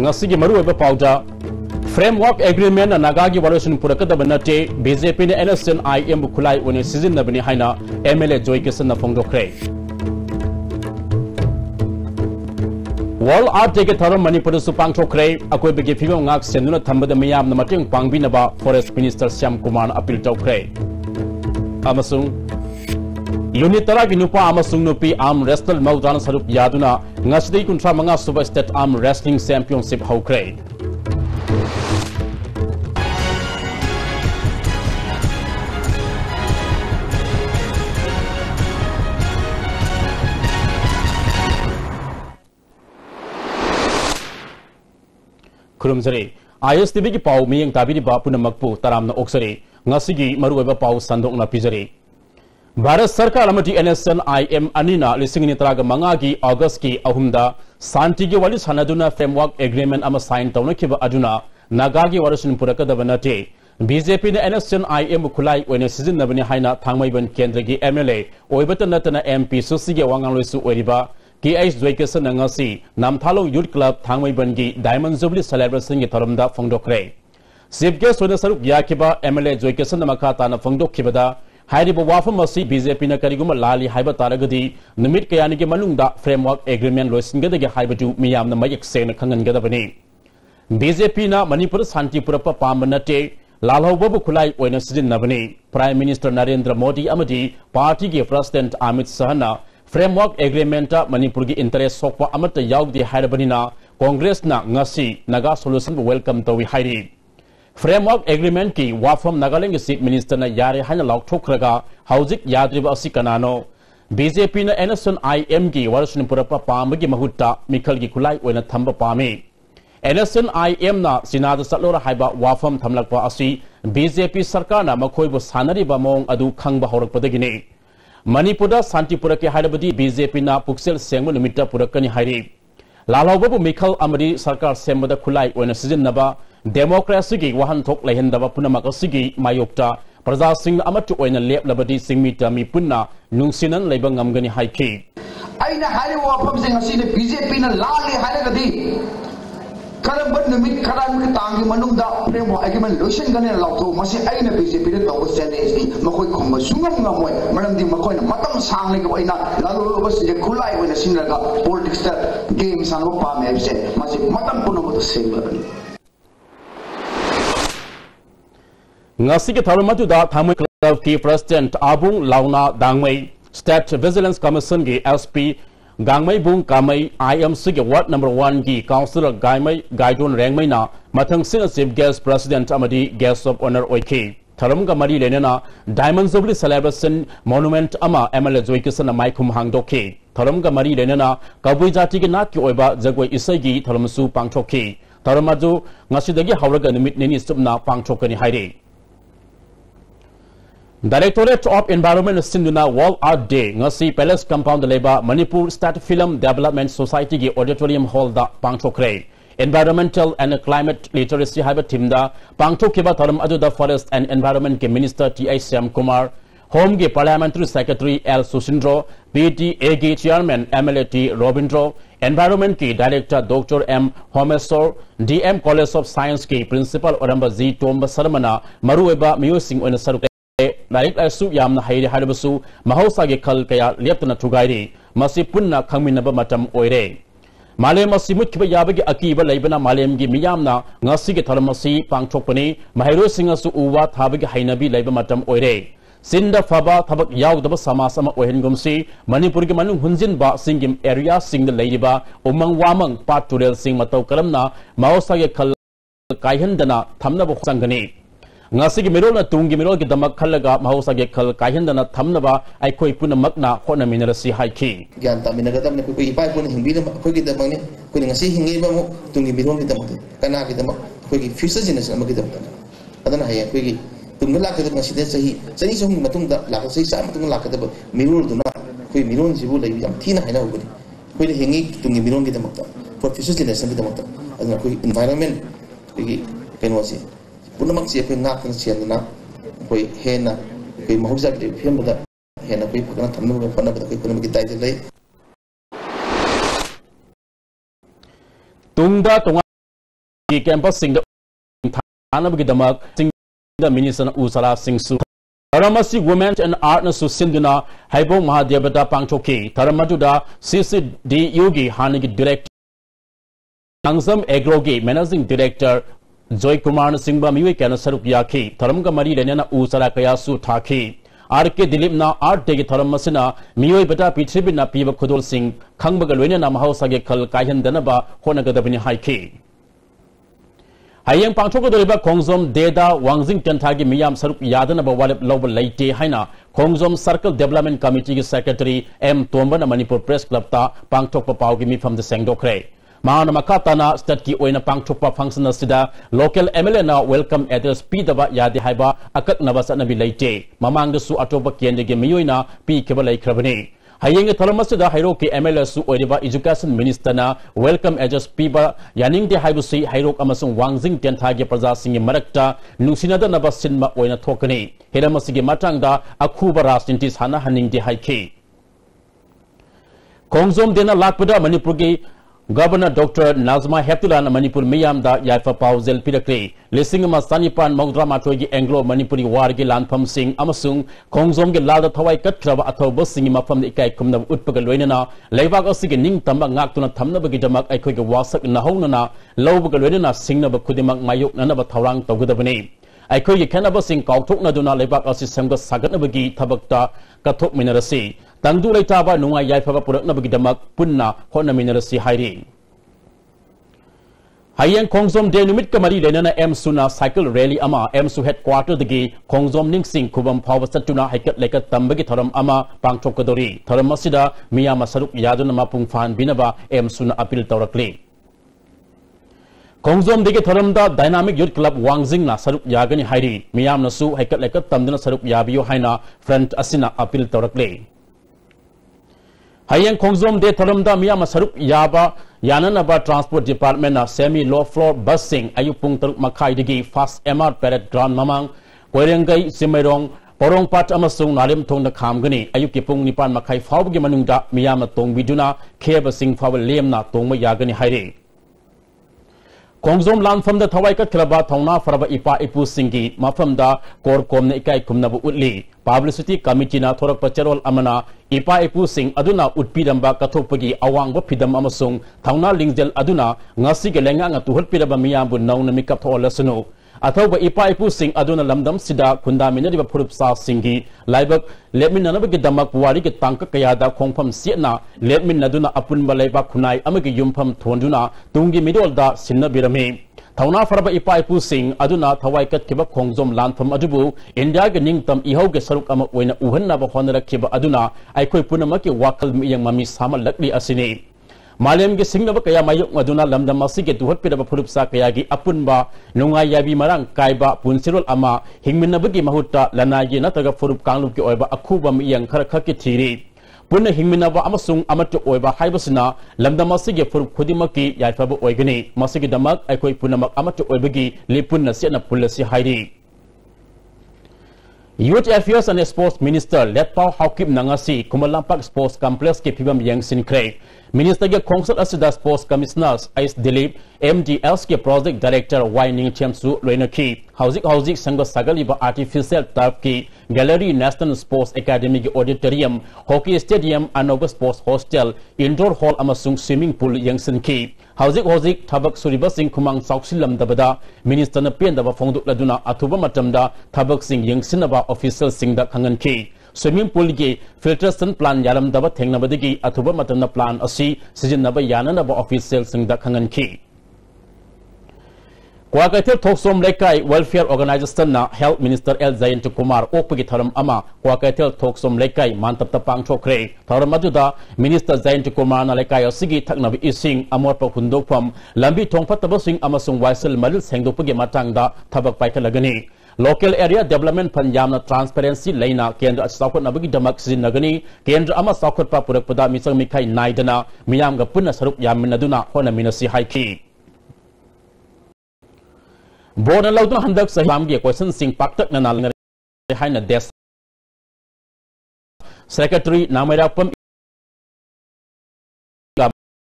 ngasi gi maru eba pauda framework agreement na naga gi valuation purakada banate BJP ne NSNIM khulai one season na bani haina MLA Joy Kisan na phongdokre World Art Day ke tharam Manipur su pangthokre akoi bege phigom ngak senduna thambada miyam na mateng pangbina ba Forest Minister Syam Kumar appeal tokre amasung Unit tara gi nupa amasung nupi arm wrestle maudan sarup yaduna ngasdei kuntra manga super state arm wrestling championship hokre Kurumzari ISTV ki pau miyang tabiri ba punamakpu taramna oksari ngasigi maruweba pau sandok na pizari Bharat Sarkar amati NSNIM anina lisingni taraga mangagi August ki ahumda santi gi wali sanaduna framework agreement ama sign tawna kiba aduna nagagi warasin purakada banate BJP ne NSNIM khulai oine season na bani haina thangmaiban kendra gi MLA oibata natana MP susige wangang loisu oiriba KH Joy Kisan ngasi Namthalong Youth Club thangmai bangi Diamond Jubilee celebration gi tharamda phongdokre Chief guest sona saruk yakiba MLA Joy Kisan makha tana phongdokkibada hairiba wafam asi BJP na kariguma lali haiba taragadi numit kayani gi manungda framework agreement loisingada gi haibatu miyamna mayek sena khangangada bani BJP na Manipur Santi Purapa pamanate lalhawbabu khulai oina sidin nabani Prime Minister Narendra Modi amadi party gi President Amit Shah Framework Agreement Manipur ki interest sokwa amata yaug di haibanina Congress na ngasi naga solution welcome tawi hairi Framework Agreement ki wafam Nagaland Chief Minister na yare hana lauk thokraga haujik yadriba asi kanano BJP na NSNIM ki warashin purapa pamagi mahutta mikhal gi khulai oina thamba pami NSNIM na sinada satlora haiba wafam thamlakpa asi BJP sarkar na makhoi bu sanari ba mong adu khangba horakpadagini Manipura Santi Purake Haidabadi BJP na Puksel Sengma Numita Purakani Hairi Lalawbabu Mikhal Amadi Sarkar Sembada Kulai when a season naba democracy gi wahan thok lehendaba punamakasigi mayokta Praja Singh Amatu oina lep labadi singmita mi punna nungsinan lebang amgani haiki Aina hari wafam sing asine BJP na lali hairagadi Karabat numit karan ki tangi manungda framework agreement lotion gane lawto masi aina BJP de taw senesi makoi khomba sungam ngamoi madam di makoi na matam sang le ko ina lalu bas je khulai oina sinraga politics ta game sango pa me se masi matam kuno mo sengla ngasi ke tharumatu da thamai club ki president Abung Launa Dangmai State Vigilance Commission ki SP Gangmai Bung Kamai IMC ke Ward number 1 ki Councillor Gaimai Gaidon Rengmai na mathang sina Chief Guest President Amadi Guest of Honor Oiki Tharam ka mari lenena Diamond Jubilee Celebration Monument ama MLA Joy Kisan na maikhum hangdoki Tharam ka mari lenena Kabui Jati ke nat ki oiba jagoi isai gi tharam su pangthokki Tharamaju ngasidagi hawraga nimit neni stupna pangthokani hairi Directorate of Environment Sinduna World Art Day ngasi Palace Compound Leba Manipur State Film Development Society ki Auditorium Hall da pangthokre Environmental and Climate Literacy haiba timda pangthokiba tharam adu da Forest and Environment ke Minister T.I. Syam Kumar Home ke Parliamentary Secretary L. Susindro PTA ki Chairman MLA Robindro Environment ki Director Dr. M. Homesor DM College of Science ki Principal Oramba Z. Tomba Sarmana Marueba Musing on Saruk Naik asu yamna hairi haribasu mahausa ge khal kaya leptana thugairi masi punna khangminaba matam oire malem asi mutkiba yabagi akiba leibana malem gi miyamna ngasi ge tharmasi pangthokpani mahairo singasu uwa thabagi hainabi leiba matam oire sinda faba thabak yaudaba samasama ohengumsi Manipur gi manung hunjin ba singim area singda leiba umang wamang paturel sing matau karamna mahausa ge khal kaihandana thamnaba sangani ngasi gi mirol na tungi mirol gi damak khalaga mahausa ge khal kaihandana thamnaba aikoi punamakna hona minarasi haiki gyan ta minaga damne ko ipai pun hingbi na ko gi damang ne ko ngasi hingi ba mo tungi mirol gi damak kana gi damak ko gi future generation ma gi damak adana hay ko gi tung la ka ngasi de sahi sani song matung da la ka sai sa matung la ka da mirol duna ko mirol jibu lai yam thina haina ko ko hingi tungi mirol gi damak for future generation gi damak adana ko environment ko gi kenwasi punamak si ko ngak kan sian na ko hena ko mahujak de phim da hena ko phakana thamnu ba phana ba ko punamak gi dai de lai tungda campus sing the Tanabgidamak sing the minister Usara sing su Taramasi women and art na susinduna Haibo Mahadevata Pangchoki Taramaduda CCD Yogi Hanig director Nangsam Agrogi managing director Joy Kumar Singba Miwi Kana Sarup Yaki Taramga Mari Lenana Usara Kayasu Taki RK Dilipna Art Degi Taramasina Miwi Bata Pitribina Piva Kudul Singh Kangbagalwena Namhausage Kal Kayan Danaba Honagadabini Haiki Hayang Pangchokodoriba Kongzom Deda Wangzing Tentagi Miyam Sarup Yadanaba Walip Lobo Laite Haina Kongzom Circle Development Committee Secretary M. Tombana Manipur Press Club Ta Pangchokpa Paugimi from the Sengdokre Mahana Makatana Statki Oina Pangchokpa Function Sida Local MLA na Welcome Address Pidaba Yadi Haiba Akak Nabasanabi Laite Mamang the Su Atoba Kiendegi Miyuina P. Kibalai Krabani Hayang Tolamasida Hiroki MLA Su Oiba Education Minister na Welcome Address Piba Yaning de Haibusi Hirok Amasung Wangzing Tentagi Praza Singi Marakta Nusinada Nabasinma Oina Tokani Hiramasigi Matanga Akuba Rastintis Hana Haning de Haiki Kongzom Dena Lakpada Manipurgi Governor Dr. Nazma Heptulan Manipur Miyam da Yaifa Pauzel Pirakri Lising Masanipan Mogdra Matogi Anglo Manipuri Wargi Lanpam Singh Amasung Kongzom ge Lada Thawai Katraba Athoba Singh Mafam Ikai Kumna Utpagalwenana Leibak Osigi Ning Tamba Ngaktuna Tamna Bagidamak Aikoga Wasak Nahonana Lobagalwenana Singna Bakudimak Mayuk Nanaba Tawang Togudabani Aikogi Kanaba Singh Kautok Naduna Leibak Osi Samga Sagatnabagi Tabakta Katok Minerasi Tangdu Laitaba Nunga Yaifa Puraknabagidamak Punna Hona Minerasi Hairi Hayang Kongzom de Numit Kamari Lenana M Suna Cycle Rally Ama M Su Headquarter Degi Kongzom Ning Sing Kubam Pawasatuna Haikat Lekat Tambagi Tharam Ama Pangchokadori Tharam Masida Miyama Saruk Yaduna Mapung Fan Binaba M Suna Apil Taurakli Kongzom Degi Tharamda Dynamic Youth Club Wangzing na Saruk Yagani Hairi Miyam Nasu Haikat Lekat Tamdana Saruk Yabiyo Haina Front Asina Apil Taurakli Hayang Kongzom de Tharamda Miyama Saruk Yaba Yananaba Transport Department na Semi Low Floor Busing Ayupung Taruk Makai Digi Fast MR Parade Ground Mamang Koirengai Simerong Porong Pat Amasung Nalim Tong na Kamgani Ayuki Pung Nipan Makai Fawgi Manungda Miyama Tong Biduna Keba Sing Fawal Lem na Tongma Yagani Hairi Kongzom Land from the Tawaikat Kraba Tongna Faraba Ipa Ipu Singi Mafamda Kor Komna Ikai Kumnabu Utli Publicity Committee na Thorak Pacharol Amana Ipa Ipu Sing Aduna Utpidamba Katopagi Awang Wapidam Amasung Tongna Lingzel Aduna Ngasi Gelenga Tuhut Pidaba Miyambu Nauna Mikap Tolasano Athoba Ipa Ipu Sing Aduna Lamdam Sida Kundamina Purupsa Singi Laibak Lemmin Nanabagi Damak Wari Tanka Kayada Kongpam Siena Lemmin Naduna Apun Balaiba Kunai Amagi Yumpam Tonduna Tungi Midolda Sinna Birame Tauna Faraba Ipa Ipu Sing Aduna Tawaikat Kiba Kongzom Lanpam Adubu India Ganing Tam Ihoga Saruk Ama Wena Uhana Bahonara Kiba Aduna Aikoi Punamaki Wakal Miyang Mami Sama Lakli Asini Malam ge singnaba kaya mayuk maduna lamdam masige duhat pidaba phurupsa kaya gi apunba nungai yabi marang kaiba punsirol ama hingminabagi mahutta lanagi nataga phurup kanglup ki oiba akhuba miyang khara khaki thiri punna hingminaba amasung amatu oiba haibasina lamdam masige phurup khudimaki yaifaba oigani masige damak aikoi punamak amatu oibagi lipunna sena pulasi hairi Youth Affairs and Sports Minister Letpau Haukip Nangasi Kumalampak Sports Complex ke Pibam Yang Sinkre Minister ke Kongsat Asida Sports Commissioners Ais Dilip MDLs ke Project Director Waining Chamsu Loinaki Hauzik Sangha Sagaliba Artificial Turf ki Gallery National Sports Academy ki Auditorium Hockey Stadium Anova Sports Hostel Indoor Hall amasung Swimming Pool Yang Sinki Hauzik Thabak Suriba Singh Kumang Sauksilam Dabada Minister na Pendaba Fongduk Laduna Atuba Matamda Thabak Singh Yang Sinaba Official Singh da Kangan ki Swimming Pool ki Filtration Plan Yalam Daba Tengnabadigi Atuba Matamna Plan Asi Sijinaba Yananaba Official Singh da Kangan ki Kwakatil Toksom Lekai Welfare Organization na Health Minister L. Zaintu Kumar Okpagi Tharam Ama Kwakatil Toksom Lekai Mantap Tapang Chokre Tharam Aduda Minister Zaintu Kumar na Lekai Asigi Thaknabi Ising Amor Pakundopam Lambi Tongpatabasing Amasung Waisel Maril Sengdopagi Matangda Tabak Paikalagani Local Area Development Panjamna Transparency Laina Kendra Sakot Nabagi Damak Sinagani Kendra Ama Sakot Papurakpada Misang Mikai Naidana Miyamga Puna Sarup Yaminaduna Hona Minasi Haiki Board and Loudon Handak Sahamgi question sing Paktak Nanal behind the desk. Secretary Namirapam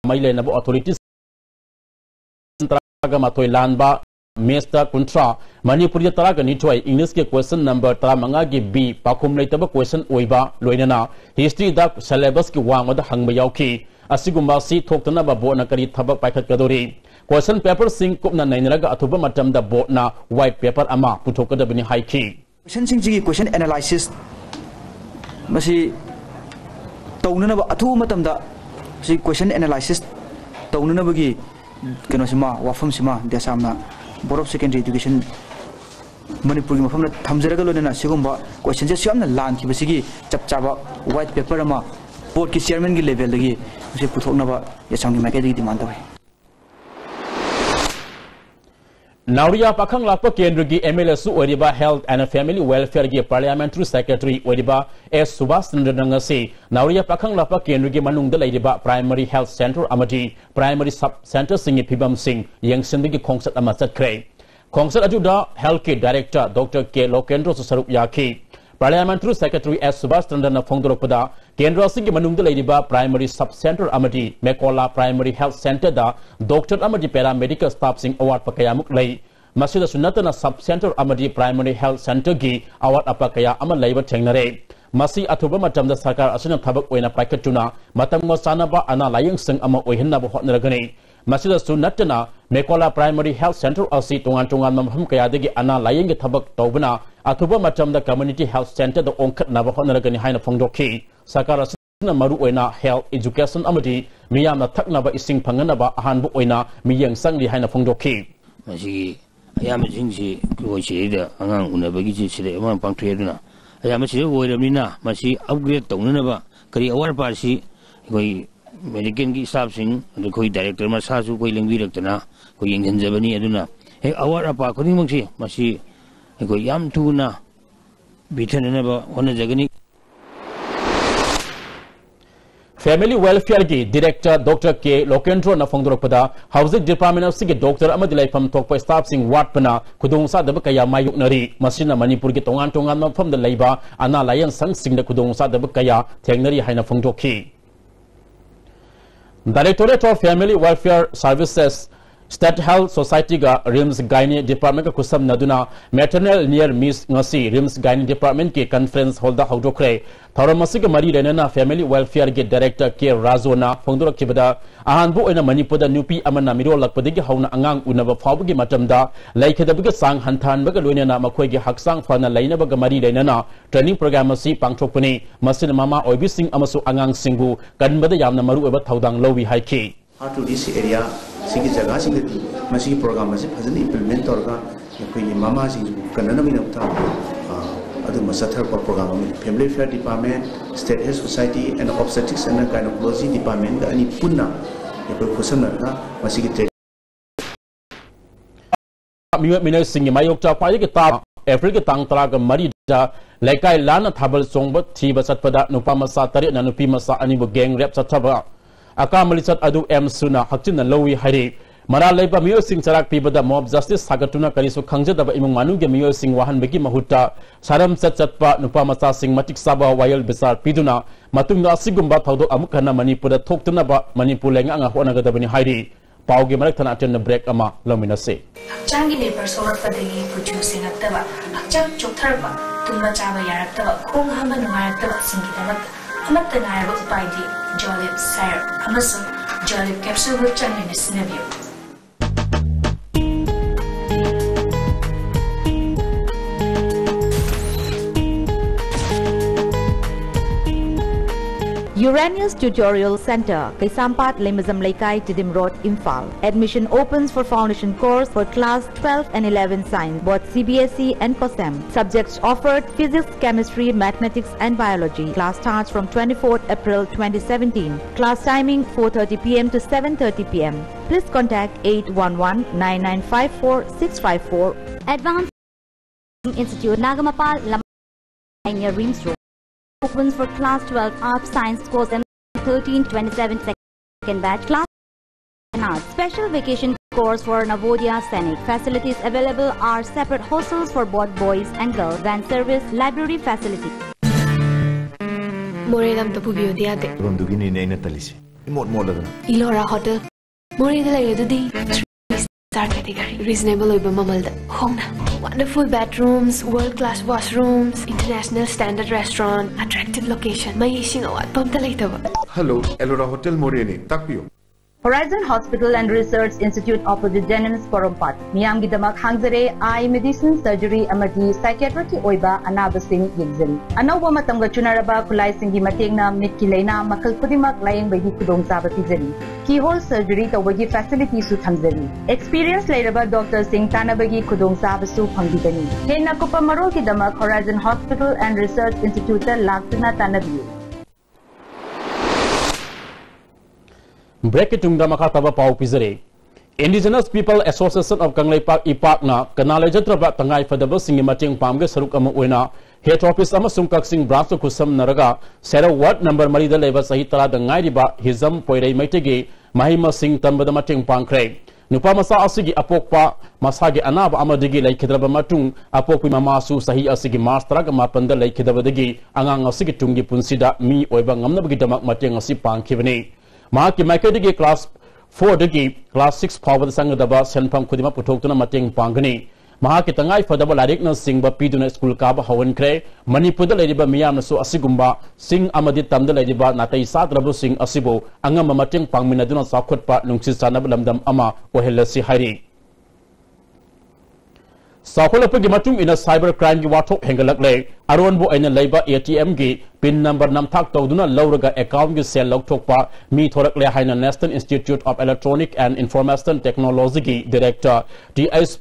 Maile Authorities Matoi Lanba Mesta Kuntra Manipuri Taraga Nitoi English ke question number Taramanga gi B Pakum Laitaba question Oiba Loinana History da syllabus ki wang wada hangba yauki Asigumba si Toktana Babo Nakari Tabak Paikat Kadori Question paper sing Kupna Nainaga Atuba Matam da Botna White paper Ama Putoka da Bini Haiki Question sing question analysis Masi Taunana Atu Matam da si question analysis Taunana Bagi Kenosima Wafam Sima Desamna Board of Secondary Education Manipuri from the Tamzeragalona Sigumba question just on the land Kibasigi Chapchaba white paper ama board ki chairman ki level lagi uसे पुथोनबा यसांनि माइकेदि demand दबाय Nauria Pakang Lapa Kendrugi MLSU Oriba Health and Family Welfare Gi Parliamentary Secretary Oriba S. Subhas Chandranangasi Nauria Pakang Lapa Kendrugi Manung the Ladiba Primary Health Center Amati Primary Sub Center Singh Pibam Singh Yang Sindigi Kongsat Amasat Kray Kongsat Ajuda Healthcare Director Dr. K. Lokendro Sarup Yaki Parliamentary Secretary S. Subhas Chandran Fongdoropada Kendra Singh Manung the Ladiba Primary Sub Center Amati Mekola Primary Health Center da Dr. Amati Paramedical Staff Singh Award Pakayamuk Lay Masida Sunatana Sub Center Amati Primary Health Center Gi Award Apakaya Amal Labor Tengnare Masi Atuba Matam the Sakar Asana Tabak Wena Pakatuna Matam Mosanaba Ana Laying Sing Ama Ohinna Hotnagani Masida Sunatana Mekola Primary Health Center Asi Tungan Mamham Kayadigi Ana Laying Tabak Tobana Atuba Matam the Community Health Center the Onkat Navahonagani Hina Fongdoki Sakar Asana Maru Wena Health Education Amati Miyama Taknaba Ising Panganaba Ahanbu Wena Miyang Sangli Hina Fongdoki ayam jinsi kuwasi ada angang una bagi jinsi ada orang pangtuai na ayam masih boleh ramina masih upgrade tahu na ba kari awal pasi koi medical ki staff sing ada koi director masa su koi lengwi rakta na koi yang jenjabani ada na awal apa kau ni masih koi yam tu na bitan na ba wana jagani Family Welfare Gi Director Dr. K. Lokendro na Fongdoropada Housing Department of Sigi Dr. Amadilai Pam Tokpa Staff Sing Watpana Kudung Sa Daba Kaya Mayuk Nari Masina Manipur Gi Tongan Mafam the Laiba Ana Layan Sang Sing the Kudung Sa Daba Kaya Tengnari Haina Fongdoki Directorate of Family Welfare Services State Health Society ga RIMS Gynae Department ka kusam naduna maternal near miss ngasi RIMS Gynae Department ki conference holda haudokre tharamasi ga mari renana Family Welfare ge Director K. Razona Fongdorok kibada ahanbu oina Manipuda nupi amana miro lakpadigi hauna angang unaba fawgi matamda laikhadabiga sang hantan baga loinana makhoi ge haksang fana laina baga mari renana training program asi pangthokpani masin mama oibi sing amasu angang singbu kanbada yamna maru oba thaudang lowi haiki how to this area sigi jaga sigi masi program masi phajani implement torga koi mama sing kanana mina utha adu masathar program family welfare department state health society and obstetrics and gynecology department ani punna koi khosana ga masi ki Mina sing mayok cha pai ki ta April ki tang tara ga mari ja laikai lana thabal songba thiba satpada nupa masa tari na nupi masa ani bu gang rap chathaba Akamalisat adu M Suna Hakchin Lowi Hari Mara Laiba Mio Sing Sarak Pibada Mob Justice Sagatuna Karisu Kangjada Imung Manu Mio Sing Wahan Begi Mahuta Saram Satpa Nupa Masa Sing Matik Saba Wayal Besar Piduna Matunga Sigumba Taudo Amukana Manipura Toktuna Ba Manipulanga Honagada Bani Hari Paugi Maraktan attend the break Ama Lomina say Changi labor solar for the producing at the Chang Chotarba Tunga Java Yarataba Kung Hamanarata Singita Amata Naiva by the Jolip Sire Amazon Jolip capsule with Changi Sinavio. Uranius Tutorial Center, Kaisampat, Lemazam Laikai, Tidim Road, Imphal. Admission opens for foundation course for class 12 and 11 science, both CBSE and COSEM. Subjects offered physics, chemistry, mathematics and biology. Class starts from 24th April 2017. Class timing 4:30 p.m. to 7:30 p.m. Please contact 811-9954-654. Advanced Institute, Nagamapal, near Reams Road. Opens for class 12 Arts Science course and 13-27 second batch class and arts. Special vacation course for Navodaya Scenic. Facilities available are separate hostels for both boys and girls, van service, library facility. Morelam to pubiyo diate. Rondugini na ina talisi. Imot mo lang. Ilora Hotel. More de la Star category reasonable oiba mamalda hongna wonderful bedrooms, world class washrooms, international standard restaurant, attractive location mai sing awat pamta laitaba. Hello, Elora Hotel Moreni takpiyo. Horizon Hospital and Research Institute opposite Jennings Porompat. Miyamgi damak hangzare eye medicine, surgery amadi psychiatric oiba anabasing yingzin. Anawba matamga chunaraba kulai singi matengna mitki leina makal kudimak laying bagi kudong saba pizari. Keyhole surgery tawagi facility su thangzari. Experience lairaba Dr. Singh tanabagi kudong saba su phangbigani. Hena kupa marol ki damak Horizon Hospital and Research Institute laktuna tanabiyu. Break tungda makataba pau pizare. Indigenous People Association of Kanglai Park Ipak na kanalai jatraba tangai fadaba singi mateng pamge saruk ama oina head office ama sungkak sing branch kusam naraga sera ward number marida leba sahi tala dangai riba hizam poirei maitege mahima sing tambada mateng pangkre nupa masa asigi apokpa masage anaba amadigi laikhidraba matung apokpi mamasu sahi asigi mastraga mapanda laikhidabadagi angang asigi tungi punsida mi oiba ngamnabagi damak mateng asi pangkhibani Mark Makadigi class 4 digi class 6 power sangadaba senpam kudima putoktuna mateng pangani Mahaki tangai fadaba larikna singba piduna school kaba hawan kre Manipur da ladiba miyam nasu asigumba sing amadi tamda ladiba natai satrabu sing asibo angam mateng pangminaduna sakotpa nungsi sanab lamdam ama ohelasi hari Sakolapagi matung ina cyber crime gi wathok hengalakle aronbo aina leiba ATM gi pin number namthak tawduna lawraga account gi sel lokthokpa mi thorakle haina National Institute of Electronic and Information Technology gi director DS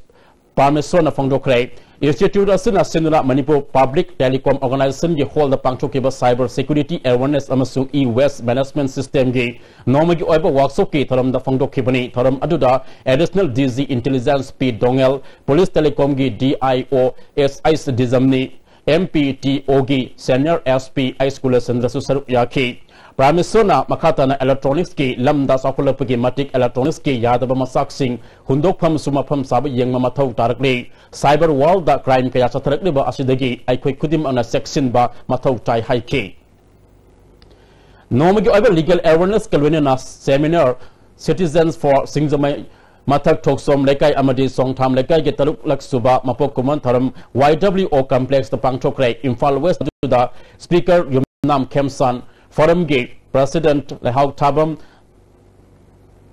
Parmesan Fangdokre Institute asina sinura Manipur Public Telecom Organization gi hold the pangthokiba cyber security awareness amasung e-waste management system gi nomagi oiba workshop ki tharam da fangdokhibani tharam aduda additional DG intelligence P Dongel police telecom gi DIO SIS dizamni MPTO gi senior SP high school sandra susaruk yaki Pramisona makatana electronics ki lamda sakulapagi matik electronics ki yadaba masak sing hundokpham sumapam sab yengma mathau tarakle cyber world da crime kaya satharakle ba asidagi aikhoi kudim ana section ba mathau tai haike nomagi over legal awareness kalwena seminar citizens for singzamai Matak Toksom Lekai Amadi Songtham Lekai Getaluk Laksuba Mapok Kuman Tharam YWO complex the Pangchokre Imphal West to the speaker Yumnam Kemsan Forum Gate President Lehau Tabam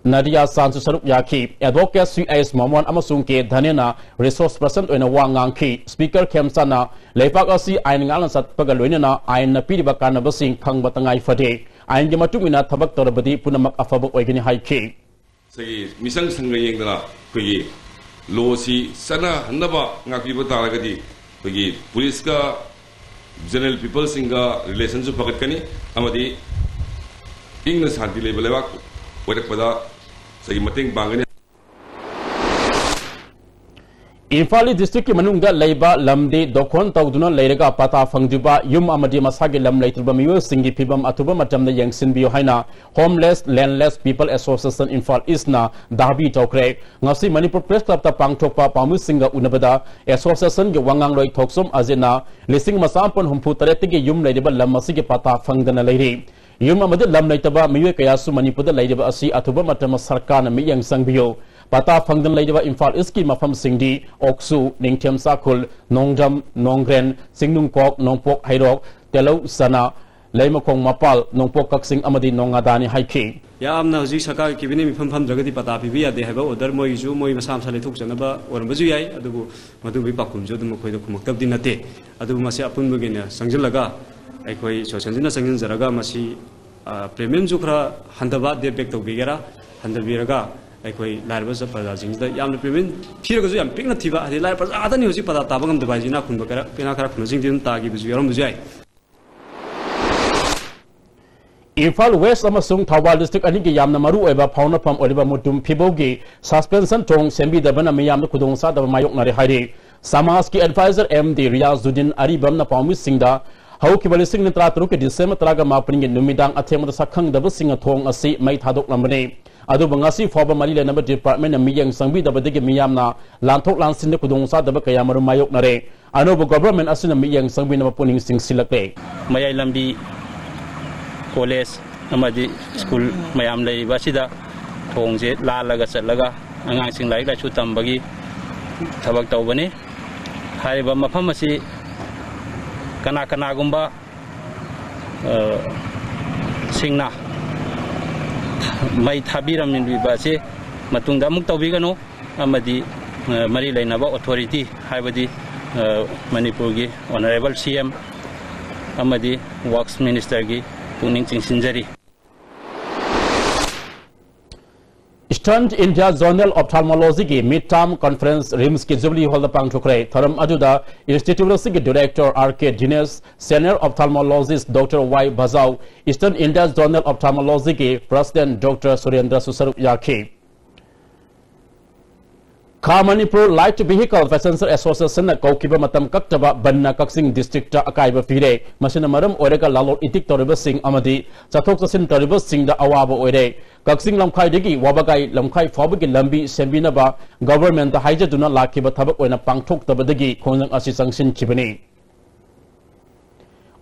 Nadia Sansu Saruk Yaki Advocate CIS Mamwan Amasunke Dhanena Resource Person in a Wanganki Speaker Kemsana Lepakasi Ain Ngalan Sat Pagalwinana Ain Napidiba Kanabasing Kang Batangai Fade Ain Gematumina Tabak Torabadi Punamak Afabok Wagini Haiki Sagi misang sanggayeng dana pergi losi sana hendaba ngaki betul lagi pergi polis ka general people singa relationship paket kani amadi English hanti level lewak wadak pada sagi mating bangani Imphali district ki manungda leiba lamde dokon tawduna leiraga pata fangjuba yum amadi masagi lam leiturba miyo singi pibam atuba matamda yangsin biyo haina homeless landless people association Imphal isna dabi tawkre ngasi Manipur press club ta pangthokpa pamu singa unabada association ge wangang loi thoksom azena lising masampon humpu taretigi yum leiriba lam masigi pata fangdana leiri yum amadi lam leitaba miyo kayasu Manipur da leiriba asi atuba matama sarkana mi yangsang biyo Pata Fangdan Ladiba Imphal Iski Mafam Singdi, Oksu, Ningtiam Sakul, Nongjam, Nongren, Singnung Kok, Nongpok Hairok, Telo Sana, Leimakong Mapal, Nongpok Kaksing Amadi Nongadani Haiki. Yamna Zi Saka Kibini Pam Dragati Pata Pivia, they have order Moizu, Moi Masam Salituk Zanaba, or Mazuyai, Adubu, Madubi Pakumjo, the Mokoy Kumakab Dinate, Adu Masi Apunbugina, Sangilaga, Ekoi, Sosandina Sangin Zaraga, Masi, Premium Zukra, Handaba, de Bekto Vigera, Handabiraga. Ekoi larba pada jingda yamna premin phira gazu yam pingna thiba adi lar par adani hosi pada tabagam de bajina khunba kara pina kara khunjing din tagi buju yaram bujai Imphal West amasung Thawal district ani gi yamna maru oiba phauna pham oriba mutum phibogi suspension tong sembi dabana miyamna kudong sa daba mayok nare hairi Samaj ki advisor MD Riyazuddin Aribam na pawmi singda hau ki bali sing nitra tru ke December traga mapring numidang athemda sakhang daba singa thong asi mai thadok lamne Adu bangasi foba mali le number department miyang sangbi daba digi miyamna lanthok lansin de kudong sa daba kaya maru mayok nare anobu government asina miyang sangbi na puning sing silakte mayai lambi college amadi school mayam lei basida thongje la laga chalaga angangsing laik la chu tambagi thabak tawbani hariba mafam asi kana gumba singna mai thabiram min bi se matungda muk tawbigano amadi mari lainaba authority haibadi Manipur gi honorable CM amadi works minister gi puning chingsinjari. Eastern India Zonal Ophthalmology ki Mid-Term Conference RIMS ki Jubilee Hall da pangthokre tharam aduda Institute ki Director RK Dinesh, Senior Ophthalmologist Dr. Y Bajau, Eastern India Zonal Ophthalmology ki President Dr. Surendra Susarup Yakhi. Ka Manipur Light Vehicle Passenger Association na kaukiba matam kaktaba banna kaksing district ta akaiba fire masina maram orega lalot itik toriba sing amadi chathok chasin toriba sing da awaba oire kaksing lamkhai degi wabagai lamkhai fabagi lambi sembinaba government da haija duna lakiba thabak oina pangthok tabadagi khonjang asi sangsin khibani.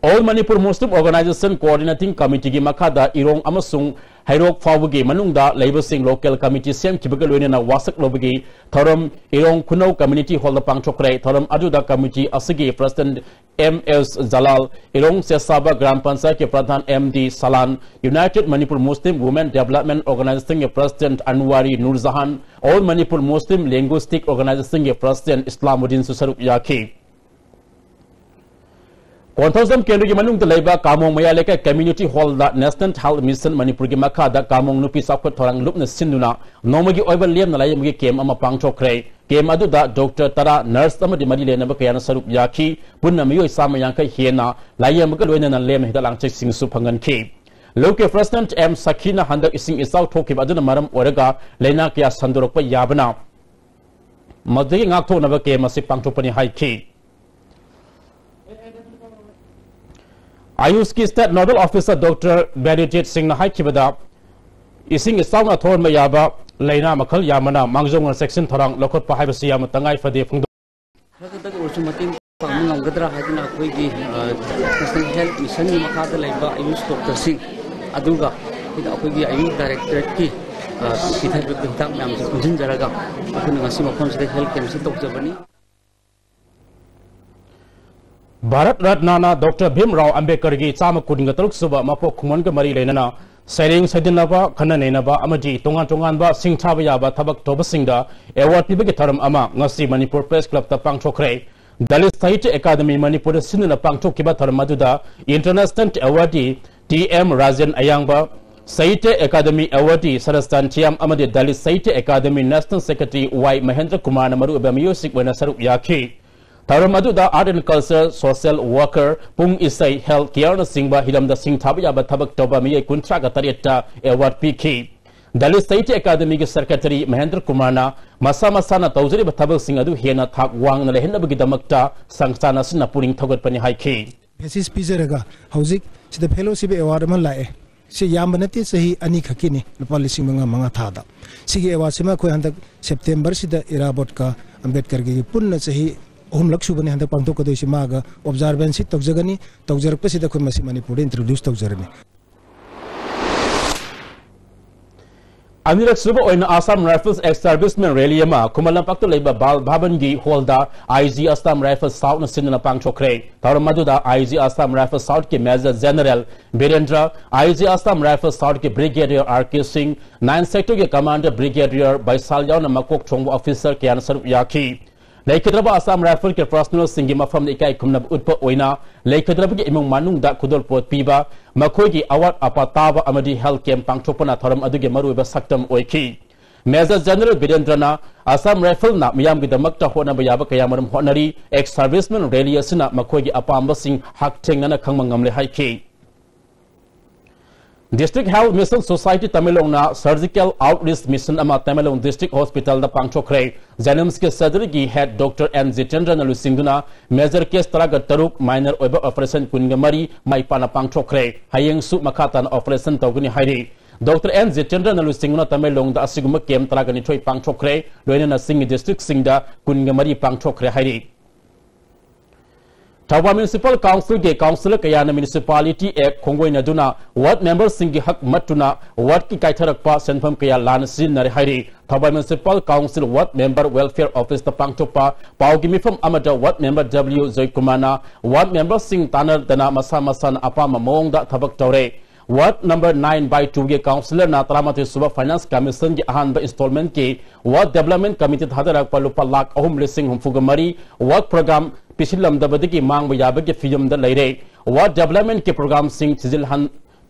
All Manipur Muslim Organization Coordinating Committee ki makada irong amasung hairok fawagi manungda laibasing local committee sem kibagalwena wasak lobagi thoram irong kunau community hall da pangthokre thoram aduda committee asigi president MS Jalal irong sesaba gram panchayat ke pradhan MD Salan United Manipur Muslim Women Development Organization ke president Anwari Nurjahan All Manipur Muslim Linguistic Organization ke president Islamuddin Susarup Yakhi. Konthosam Kendra ki manung talaiba kamong mayaleka community hall da National Health Mission Manipur ki makada kamong nupi sakot thorang lupna sinduna nomagi oiba lem na lai mugi kem ama pangthokre kem adu da Dr. Tara nurse amadi mari lena ba kayana sarup yakhi bunna miyoi samayang kai hena lai am ga loina na lem hidalang chek singsu phangan ki Local President M Sakina handak ising isaw thokib aduna maram oraga lena kya sandorok pa yabana madagi ngak thona ba kem asi pangthopani hai ki Ayush ki State Nodal Officer Dr. Benedict Singh na haikibada ising isaw na thon mayaba leina makhal yamana mangjong section thorang lokot pa haibasi yam tangai fade phung Rakadag ursu mating pangmang gadra hadina koi gi National Health Mission ni makada laiba Ayush Dr. Singh aduga ida koi gi Ayush Directorate ki kithai bi bintang nam jin jaraga akun ngasi makhom sida health camp se tokjabani Bharat Ratna Dr. Bhimrao Ambedkar gi chama kudinga taruk suba mapok khumon ga mari leinana sairing sadinaba khana neinaba amadi tongan ba singthaba yaba thabak toba singda award pibagi tharam ama ngasi Manipur Press Club ta pangthokre Dalit Sahitya Academy Manipur sinna pangthokiba tharam aduda International Awardee TM Rajan Ayangba Sahitya Academy Awardee Sarastan Chiam amadi Dalit Sahitya Academy National Secretary Y Mahendra Kumar Namaru abamiyo sikwena sarup yakhi Tharam aduda Art and Culture Social Worker Pung Isai Health Care na singba hilamda singthaba yaba thabak toba miyai kuntra ga tariyata award pikhi Dalit Sahitya Academy ki Secretary Mahendra Kumar na masa na tawjari ba thabak sing adu hena thak wang na lehenna bagi damakta sangchana sina puring thogat pani haikhi basis pizaraga hauzik sida fellowship award man lae se yambanati sahi ani khakini lupa lising manga thada sigi award sima khoi handak September sida irabot ka Ambedkar gi punna sahi Homlak subani handak pangtok ko doisi maga observancy tokjagani tokjarak pasida khoi masi Manipur introduce tokjarani Anirak suba oina Assam Rifles ex-servicemen rally ma kumalam pakto leiba bal bhabangi holda IG Assam Rifles South na sinna pangchokre tawra maduda IG Assam Rifles South ke Major General Birendra IG Assam Rifles South ke Brigadier RK Singh 9 sector ke Commander Brigadier Baisal yaw na makok chongbo officer ke ansar yakhi Laikhadraba Assam Rifle ke personal singi mafam ikai kumnab utpa oina Laikhadraba ke imong manung da kudol pot piba makhoi ki award apataba amadi health camp pangthopana tharam aduge maruiba saktam oiki Major General Birendrana Assam Rifle na miyam gi damakta hona bayaba kayamaram honari ex servicemen rally asina makhoi ki apamba sing hak thengana khangmangamle haiki District Health Mission Society Tamilong na Surgical Outreach Mission ama Tamilong District Hospital da pangchokre Janims ke surgery gi head Dr. N. Jitendra na lusingduna major case taraga taruk minor oiba operation kungamari mai pana pangchokre hayeng su makatan operation tawguni hairi Dr. N. Jitendra na lusingduna Tamilong da asiguma kem taraga ni thoi pangchokre loina na Singh district singda kungamari pangchokre hairi Thawa Municipal Council ke Council Kayana Municipality Act Kongoi Naduna Ward Members Singi Hak Matuna Ward Ki Kaitarak Pa Senpam Kaya Lan Sin Narihari Thawa Municipal Council Ward Member Welfare Office the Pangtopa Paugimifam Amada Ward Member W Zoikumana Ward Member Sing Tanar Dana Masamasan Apama Mong da Tabak Tore Ward number 9/2 के councillor ना तरामती सुबह finance commission की Ahaan instalment के ward development committee हदरक पर लुपा lakh अहुम लिसिंग हुमफुगमरी ward programme पिछलमदबद की मांग याब के film the लेरे वार्ड डेवलपमेंट के प्रोग्राम सिंह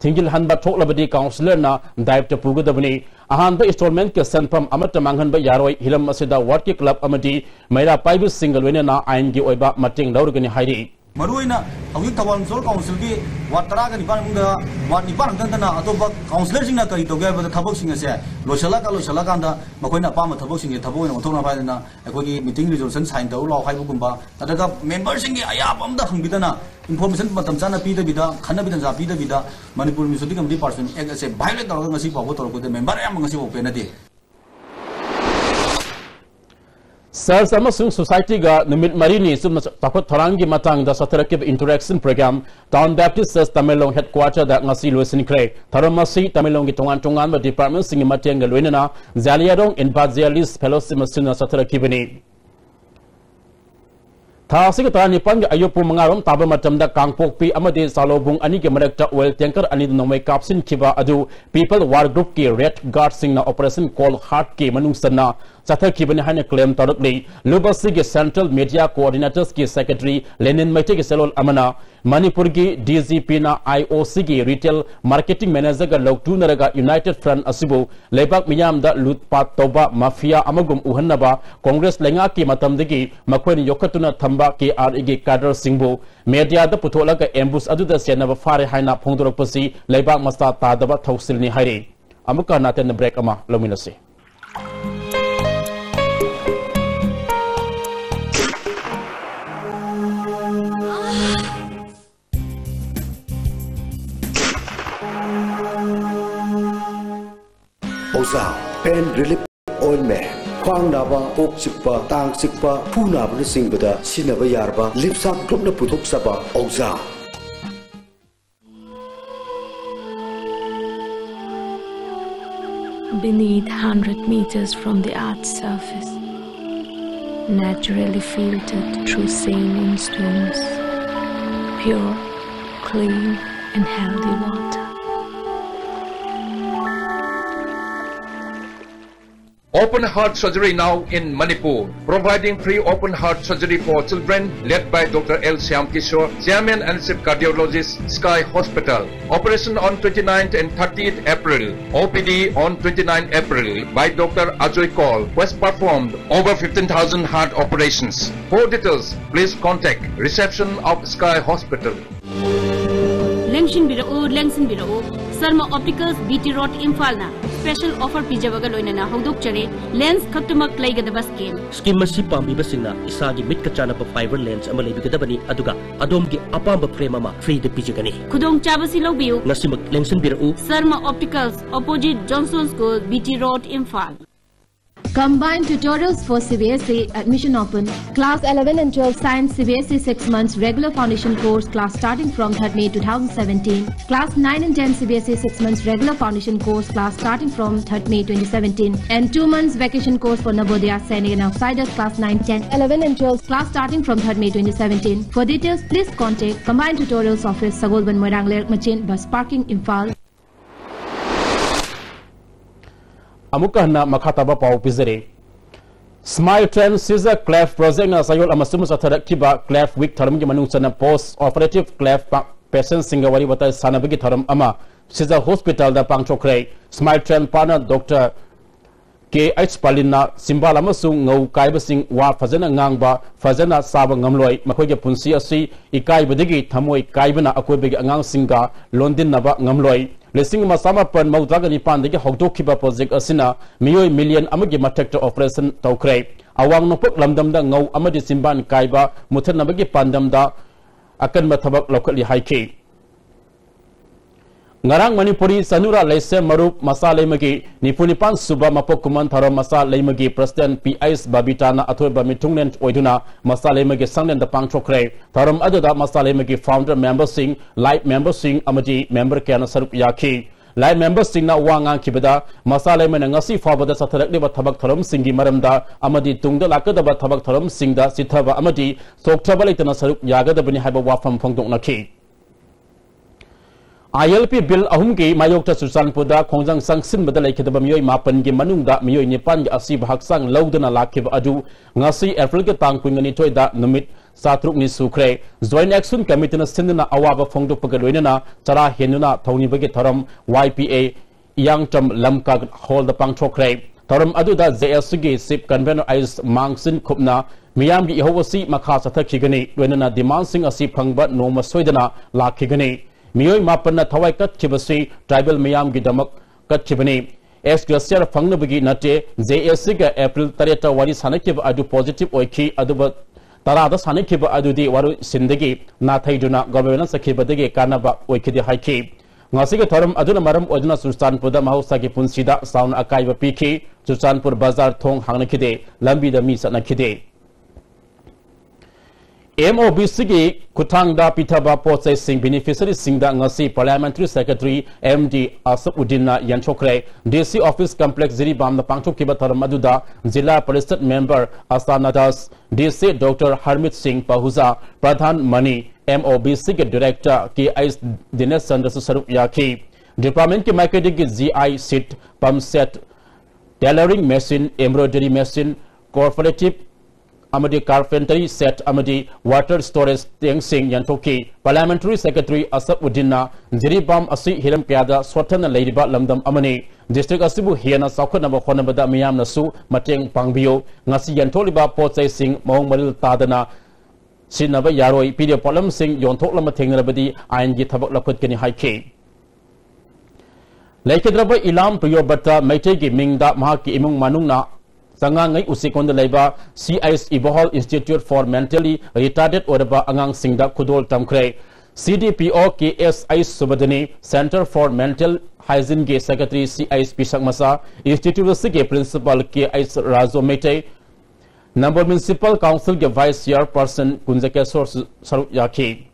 थिंगिल हनबा थोकलबदी काउंसिलर ना दायित्व पुगदबनी अहान इंस्टॉलमेंट के सेंफम अमत मांगहनब यारोय हिलम असिदा वार्ड के क्लब अमदी मैरा पाइब सिंगल वेना आइन की ओइबा मटिंग लौरगनी हाइरी मरुइना अभी थवाल मुसोल काउंसिल की वार्ड तरा का निपान मुंगा वार्ड निपान तंतना अतोबा काउंसिलर सिंगना कई तोगे बद थबक सिंग से लोसला कांदा मखोइना पाम थबक सिंग थबक न ओथोना फाइना अखोगी मीटिंग रिजोल्यूशन साइन तौ लाव हाइबुगुंबा अदगा मेंबर सिंग की अयाब अमदा हंगिदना इन्फॉर्मेशन मतम चाना पीदबिदा खनबिदा जा पीदबिदा मणिपुर म्यूजिक कमिटी पर्सन एक से वायलेट तौर ngasi पावो तौर को member yam ngasi open they Sars amasung society ga numit marini sum takot thorangi matang da satarake interaction program Town Baptist Church Tamelong headquarter da ngasi losin kre tharamasi Tamelong gi tongan ba department sing mateng loinana zaliarong in bazialis fellowship masuna satarake bani Thasik tani pan ayopu mangarom taba matamda kangpokpi amade salobung ani ke marekta oil tanker ani nomai kapsin kiba adu people war group ki red guard sing na operation call heart ke manung sanna sathar kibani hane claim tarukli lubasi ke central media coordinators ki secretary Lenin Maite ke selol amana Manipur ki DGP na IOC ki retail marketing manager ga loktu naraga United Front asibu lebak miyam da lutpat toba mafia amagum uhannaba Congress lenga ki matamdagi makhoni yokatuna thamba ke RG cadre singbu media da putolaga ambush aduda senaba fare haina phongdorokpasi lebak masta tadaba thausilni hairi amuka naten break ama lominase Oza Pain Relief Ointment Kwang Naba Ok Sikpa Tang Sikpa Pu Naba Singbada Sinaba Yarba Lipsap Group na Putok Saba Oza Beneath 100 meters from the Earth's surface, naturally filtered through saline stones, pure, clean and healthy water. Open heart surgery now in Manipur, providing free open heart surgery for children, led by Dr. L. Shyam Kishore, Chairman and Chief Cardiologist, Sky Hospital. Operation on 29th and 30th April. OPD on 29th April by Dr. Ajoy Kaul. Was performed over 15,000 heart operations. For details, please contact reception of Sky Hospital. Lengshin Biro, Sarma Opticals BT Road Infalna. Special offer pijabaga loinana hodok chare lens khatumak laigadaba scheme masi pambi basingna isagi mit kachana pa fiber lens ama leibigadabani aduga adom gi apamba frame ama free de pijagani khudong chabasi lobiu nasimak lengsin biru Sarma Opticals opposite Johnson School BT Road Infal. Combined tutorials for CBSE admission open. Class 11 and 12 Science CBSE 6 months regular foundation course class starting from 3rd May 2017. Class 9 and 10 CBSE 6 months regular foundation course class starting from 3rd May 2017. And 2 months vacation course for Navodaya, Sainik and Outsiders class 9, 10, 11 and 12 class starting from 3rd May 2017. For details, please contact Combined Tutorials Office, Sagolban Moirangler, Machin, Bus Parking, Infal. Amuka na makataba pau pizere Smile Trend Scissor Clef Project na sayol amasum sa kiba Clef Week tharam gi manung sana post operative Clef patient singawari bata sanabigi tharam ama Scissor Hospital da pangchokre Smile Trend partner Dr. K.H. Palina simbal amasung ngau kaibasing wa fazana ngangba fazana saba ngamloi makoge punsi asi ikai badigi thamoi kaibana akoibegi angang singa London naba ngamloi Lising masama pan mautagani pandagi hogdokiba project asina miyoi million amagi matekta operation taukre awang nopok lamdamda ngau amadi simban kaiba muthanabagi pandamda akan mathabak lokali haike ngarang Manipuri sanura leise marup masa lemagi nipunipan suba mapokuman tharo masa lemagi president PIS babitana athoi bamitungnen oiduna masa lemagi sangnen da pangchokre tharom aduda masa lemagi founder member sing live member sing amadi member kana sarup yakhi live member sing na wanga kibada masa lemana ngasi fabada satharak deba thabak tharom singi maramda amadi tungda lakadaba thabak tharom singda sithaba amadi sokthaba leitana sarup yagadabani haiba wafam phongdok nakhi ILP bill ahumgi mayokta Susanpuda khongjang sangsin bada laikhidaba miyoi mapan gi manungda miyoi nipan gi asi bhaksang laudana lakhiba adu ngasi April ge tang pungani toida numit satruk ni sukre joint action committee na sindna awaba phongdok pagaloina chara henuna thoni bagi tharam YPA yangtam lamka hall da pangchokre tharam aduda JSC gi sip convener ais mangsin khupna miyam gi ihowasi makha sathakigani loina demand sing asi phangba noma soidana lakhigani Miyoi mapanna thawai kat kibasi tribal miyam gi damak kat kibani ex gracier phangna bagi nate JSC ga April 3 wari sanakib adu positive oikhi aduba tarada sanakib adu di waru sindagi na thaiduna government sakhibadagi kanaba oikhidi haiki ngasiga thoram aduna maram oduna Sultanpurda mahausa gi punsida sound akaiba pikhi Sultanpur bazar thong hangnakhide lambi da mi sanakide MOBC gi kutangda pitaba potsai sing beneficiary singda ngasi parliamentary secretary MD Asapudina Yanchokre DC office complex ziri bamna pangchok kiba tharam aduda Zilla Parishad member Asanadas DC Dr Harmit Singh Pahuza Pradhan Mani MOBC ge director KIS Dinesh Chandra Sarup Yakhi department ke marketing ki GI sit pump set tailoring machine embroidery machine corporative amadi carpentry set amadi water storage teng sing yantoki parliamentary secretary Asapudina Jiribam asi hiram pyada swatana leiriba lamdam amani district asibu hiana sakhona ba khonabada miyam nasu mateng pangbiyo ngasi yantoliba pochai sing mawng maril tadana sinaba yaroi pide polam sing yonthok lama thengrabadi ain gi thabak lakhut kani haike laikhidraba ilam priyo bata maitei gi mingda mahaki imung manungna sangangai usikonda laiba CIS Ibohol Institute for Mentally Retarded Oraba angang singda kudol tamkre CDPO KSI Subadani Center for Mental Hygiene ge Secretary CIS Pisak Masa Institute ge Principal KIS Razo Mete Number Municipal Council ge Vice Chairperson Kunjake Sarup Yakhi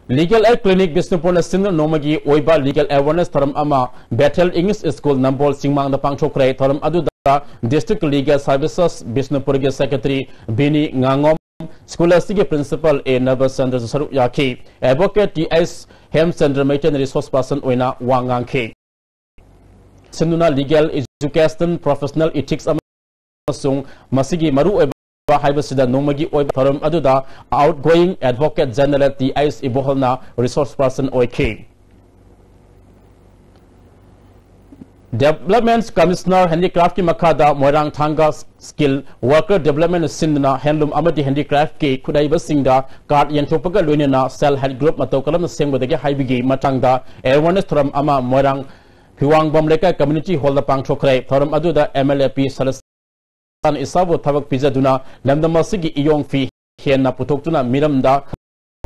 Legal Aid Clinic Bisnupur na sinna nomagi oiba legal awareness tharam ama Bethel English School Nambol Singmang da pangchokre tharam aduda District Legal Services Bisnupur ge Secretary Bini Ngangom School ge Principal A Nabas Center Sarup Yakhi Advocate TS Hem Center Maintain Resource Person oina wangangke Sinduna Legal Education Professional Ethics amasung masigi maru Haibasida Nomagi Oiba Tharam Aduda outgoing Advocate General TIS Iboholna Resource Person OK Development Commissioner Handicraft ki Makada Moirang Thanga Skill Worker Development Sindna Handloom Amadi Handicraft ki Kudaiba Singda Card Yantopaga Lunina Cell Head Group Matokalam Sembodagi Haibigi Matanga Awareness Tharam Ama Moirang Piwang Bomleka Community Hall the Pangchokre Tharam Aduda MLAP Salas Isabu Tabak Pizaduna, Lamdamasigi Yong Fi, Hiena Putokuna, Miramda,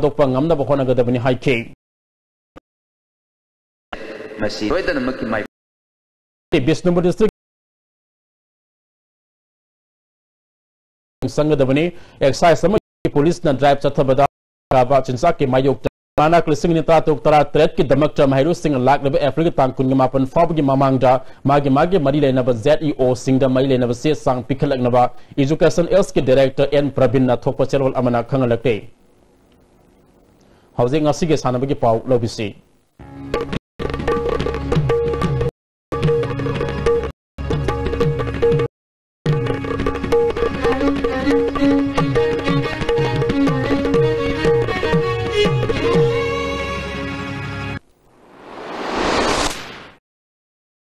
Dopangam, the Bohonaga de High Bisnumber District Sanga the Bani, excise some police and drive Satabada, Chinsaki, Mayok. Mana klising ni tatuk tara threat ki damak cham hairu sing lak lebe Africa tangkun gi mapan fob gi mamangda magi mari le na ba ZEO singda mai le na ba se sang pikhalak na ba education else ki director N Pravin na thokpa cherol amana khangalakte housing asige sanaba gi pau lobisi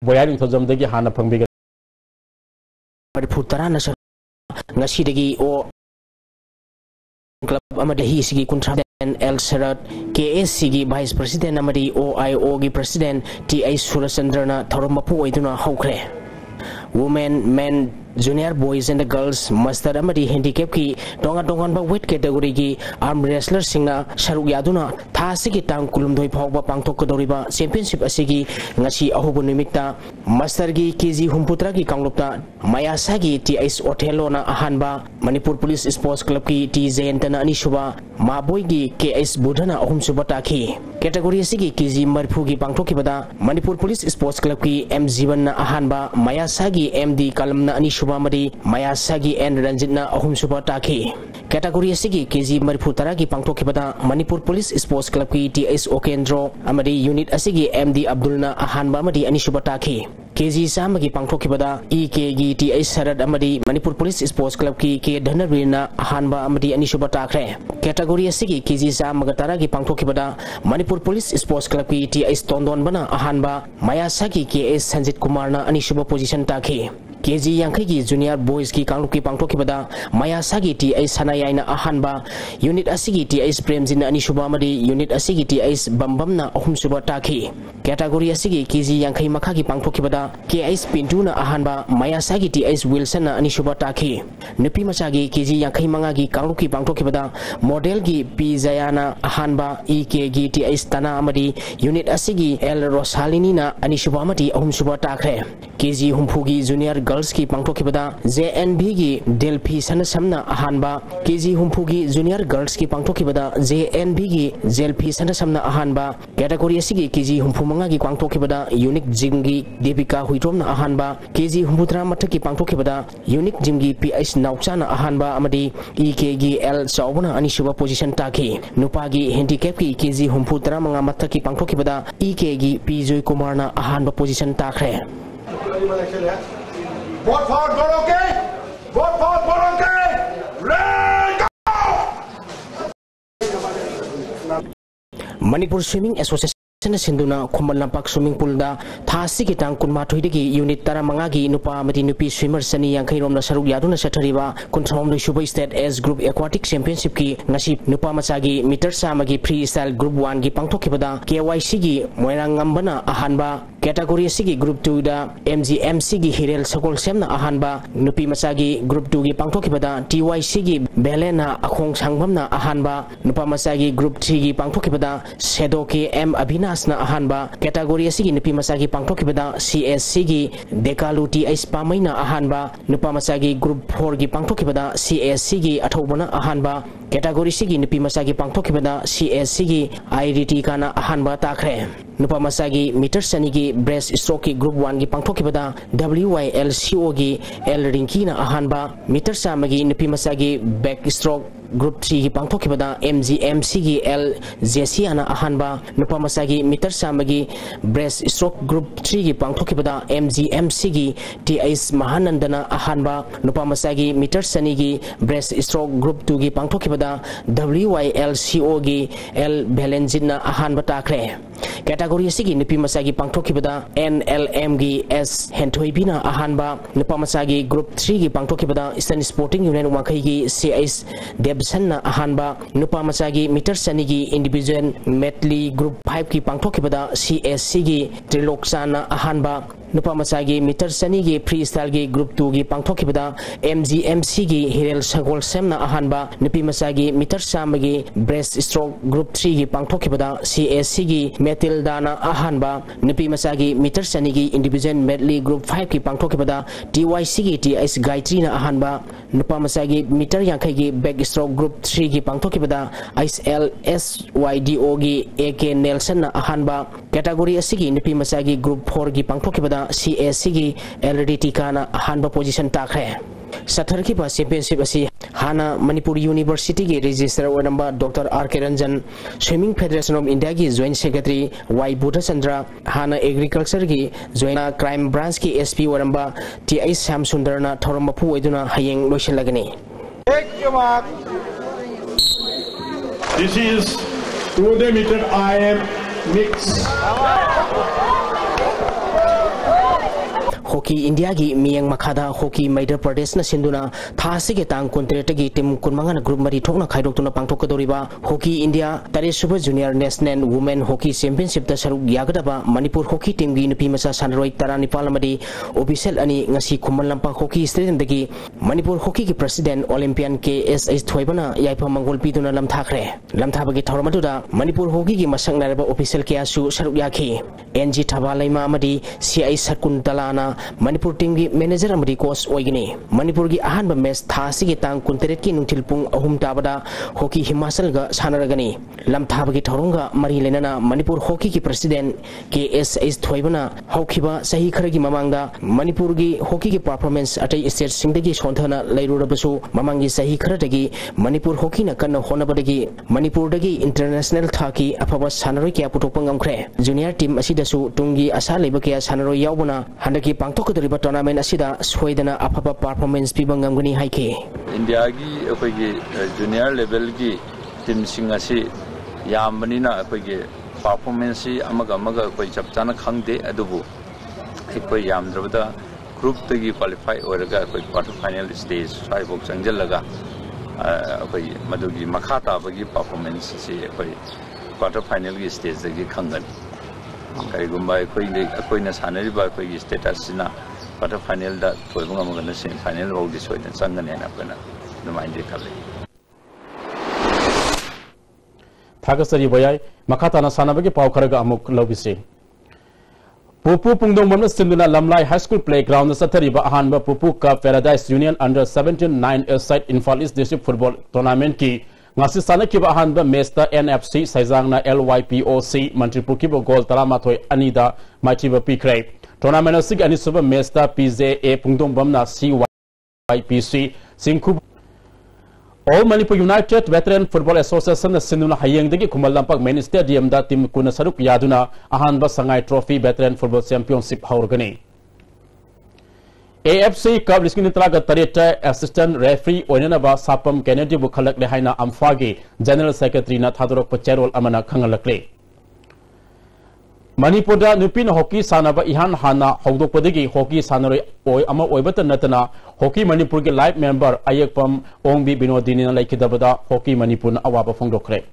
Boyaring Tozam Degi Hana Pangbiga Putara Nasi Degi or Club Amadahi Sigi Contract El Serat KSCG Vice President Amadi OIOG President T.A. Surasandrana Toromapu Iduna Hokre Women Men junior boys and girls master amadi handicap ki tonga tongan ba weight category ki arm wrestler singna sharuk yaduna tha asigi tang kulumdoi phawba pangthok kodoriba championship asigi ngasi ahubu nimikta master gi kg humputra ki kanglopta mayasa gi tis othello na ahanba manipur police sports club ki t jayantana ani shuba maboi gi ks budhana ahum suba takhi category asigi kg marphu gi pangthok bada manipur police sports club ki m jivan na ahanba mayasa gi md kalam na ani shuba mari mayasa gi n ranjit na ahum suba takhi category asigi kg marphu tara gi pangthok bada manipur police sports club ki ts okendro amari unit asigi md abdul na ahanba amadi ani shuba takhi kg samagi pangthok bada ek gi ts sarad amadi manipur police sports club ki k dhanarwi na ahanba amadi ani shuba takre category asigi kg samaga tara gi pangthok bada manipur police sports club ki ts tondon bana ahanba mayasa ki ks sanjit kumar na ani shuba position takhi kg yankai gi junior boys ki kanglup ki pangthok bada mayasa gi ts sanayai na ahanba unit asigi ts premjin na ani shuba amadi unit asigi ts bambam na ahum shuba takhi category asigi kg yankai makha gi pangthok bada ks pintu na ahanba mayasa gi ts wilson na ani shuba takhi nupi macha gi kg yankai manga gi kanglup ki pangthok bada model gi p jayana ahanba ek gi ts tana amadi unit asigi l rosalini na ani shuba amadi ahum shuba takre kg humpu gi junior girls ki pangthok bada jnb gi delphi sanasam na ahanba kg humpu gi junior girls ki pangthok bada jnb gi delphi sanasam na ahanba category asigi kg humpu manga gi pangthok bada unique gym gi devika huitom na ahanba kg humputra mathak ki pangthok bada unique gym gi ps naucha na ahanba amadi ek gi l chaubana ani shuba position takhi nupa gi handicap ki kg humputra manga mathak ki pangthok bada ek gi p joy kumar na ahanba position takre Vote for okay? Vote for okay? Red go! Manipur Swimming Association sinduna khombal lampak swimming pool da thasi ki tang kunma thoidagi unit tara manga gi nupa amati nupi swimmer sani yankai rom na saruk yaduna sathariba kunthom do shubai state s group aquatic championship ki ngasi nupa macha gi meter sama gi freestyle group 1 gi pangthok bada kyc gi moirang ngambana ahanba category sigi group 2 da mgmc gi hirel sakol semna ahanba nupi macha gi group 2 gi pangthok bada tyc gi belena akhong sangbam na ahanba nupa macha gi group 3 gi pangthok bada sedo ke m abhina na ahanba category asigi nupi masagi pangthok bada csc gi dekalu ti ais pamai na ahanba nupa masagi group 4 gi pangthok bada csc gi athobana ahanba category sigi nupi masagi pangthok bada csc gi idt kana ahanba takre nupa masagi meter sani gi breast stroke gi group 1 gi pangthok bada wylco gi l rinki na ahanba meter samagi nupi masagi back stroke group 3 gi pangthok bada mgmc gi l jc ana ahanba nupa masagi meter samagi breast stroke group 3 gi pangthok bada mgmc gi tis mahanandana ahanba nupa masagi meter sani gi breast stroke group 2 gi pangthok bada wylco gi l belenjina ahanba takre category sigi nupi masagi pangthok bada nlm gi s hentoibina ahanba nupa masagi group 3 gi pangthok bada eastern sporting union wakai gi cs debsan na ahanba nupa masagi meter sani gi individual medley group 5 ki pangthok bada csc gi triloksa na ahanba nupa masagi meter sani gi freestyle gi group 2 gi pangthok bada mgmc gi hirel sagol sem na ahanba nupi masagi meter samagi breast stroke group 3 gi pangthok bada csc gi metilda na ahanba nupi masagi meter sani gi individual medley group 5 ki pangthok bada tyc gi tis gayatri na ahanba nupa masagi meter yankai gi back stroke group 3 gi pangthok bada islsydo gi ak nelson na ahanba category asigi nupi masagi group 4 gi pangthok bada csc gi ldt kana ahanba position takre sathar ki ba championship asi hana manipur university gi register number dr rk ranjan swimming federation of india gi joint secretary y buddha chandra hana agriculture gi joint crime branch ki sp waramba ti sam sundar na thoram pu oiduna hayeng loisilagani This is 200 meter IM mix. Hockey India gi miyang makhada Hockey Madhya Pradesh na sinduna thasi ge tang kontreta gi team kunmanga na group mari thokna khaidok tuna pangthok kadoriba Hockey India Tare Super Junior National Women Hockey Championship ta saruk yagadaba Manipur Hockey team gi nupi masa sanroi tarani palamadi official ani ngasi Khuman Lampak Hockey Stadium dagi Manipur Hockey gi President Olympian KSH Thoibana yaipa mangol piduna lamthakre lamthabagi thormaduda Manipur Hockey gi masang naraba official ke asu saruk yakhi NG Thabalaima amadi CI Sakun Talana Manipur team gi manager amadi coach oigini Manipur gi ahanba match thasi gi tang kunteret ki nungthil pung ahum tabada Hockey Himachal ga sanaragani lamthabagi thorunga mari lenana Manipur Hockey ki President KSH Thoibana hokhiba sahi kharagi mamangda Manipur gi Hockey ki performance atai state singdagi sonthana lairurabasu mamangi sahi kharadagi Manipur Hockey na kanna honabadagi Manipur dagi international thaki afaba sanaroi kya putokpa ngamkhre junior team asidasu tungi asa leba kya sanaroi yaubuna handaki pangtokadoriba tournament asida soidana afaba performance pibangamgani haike India gi akoigi junior level gi team singasi yambanina akoigi performance amaga koi chapchana khangde adubu ekoi yamdrabada group tagi qualify oraga koi quarter final stage sai bok changjalaga akoi madugi makhata bagi performance si akoi quarter final gi stage dagi khangani kai gumbai akoi na sanari ba koi status sina quarter final da toibunga magana semi final ro di soidan sangane na pana numainde khale Thagasari boyai makhata na sanabagi pau kharaga amuk lobisi Pupu Pungdong Mamna Sinduna Lamlai High School Playground Sathariba Ahanba Pupu Cup Paradise Union Under 17 9 side Infal East District Football Tournament ki ngasi sanakiba ahanba Mesta NFC Saizangna LYPOC Manipur ki goal taramathoi anida machiba pikrai Tournament asig anisuba Mesta PZA Pungdong Mamna CYPC Singkhu All Manipur United Veteran Football Association Sinduna Hayengdagi Khuman Lampak Main Stadium da team kuna saruk yaduna ahanba Sangai Trophy Veteran Football Championship haurgani AFC Cup Liskin Traga Tarita Assistant Referee Oinanaba Sapam Kennedy Bukhalak Lehaina Amfagi General Secretary na Thadorok Pacharol Amana Khangalakle Manipur da Nupin Hockey Sanaba Ihan Hana Hogdokpadagi Hockey Sanari Oi Ama Oibata Natana Hockey Manipur ge live member Ayakpam Ongbi Binodini Laikidabada Hockey Manipur Awaba Fongdokre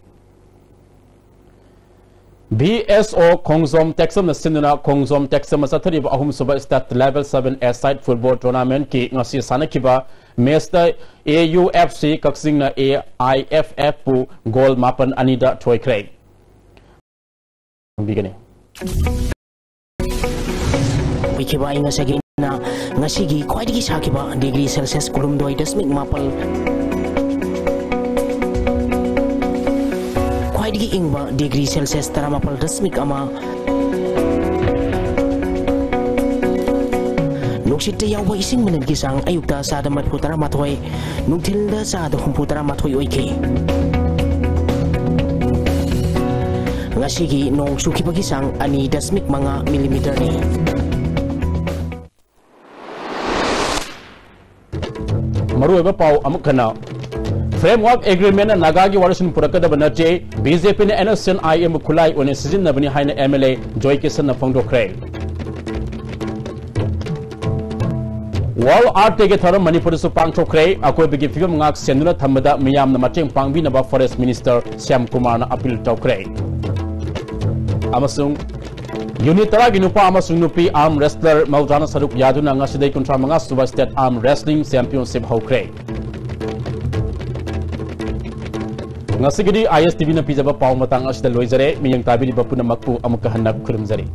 BSO Kongzom Texam na Sinduna Kongzom Texam Sathari Ahum Suba Stat Level 7 A-Side Football Tournament ki ngasi sanakiba Mesta AUFC Kaksing na AIFF pu goal mapan anida Toykre Beginning Wikiba inga sagi na ngasigi khwaidigi sakiba degree Celsius kulum doi dasmik mapal khwaidigi ingba degree Celsius taramapal dasmik ama nuksita yawa ising managi sang ayukta sa da matpu taramathoi nukthilda sa da humpu taramathoi oike ngasigi nong sukibagi sang ani dasmik mga millimeter ni Marueba Pau Amukana Framework Agreement and Nagagi Warison Purakada Banate BJP and NSN IM Kulai on a season of Haina MLA Joy Kisan of Fondo Cray Wall Art Tegathara Manipur Supangto Cray Ako Bigi Film Ngak Senuna Tamada Miyam Namating Pangbinaba Forest Minister Siam Kumar Apil Tokray Amasung Unitara Ginupa Amasung Nupi Arm Wrestler Maudana Saruk Yaduna Ngasiday Contra Manga Suba State Arm Wrestling Championship Hokray Ngasigidi ISTV na pijaba pau matang asda loizare miyang tabiri bapuna makpu amukahanap kurumzari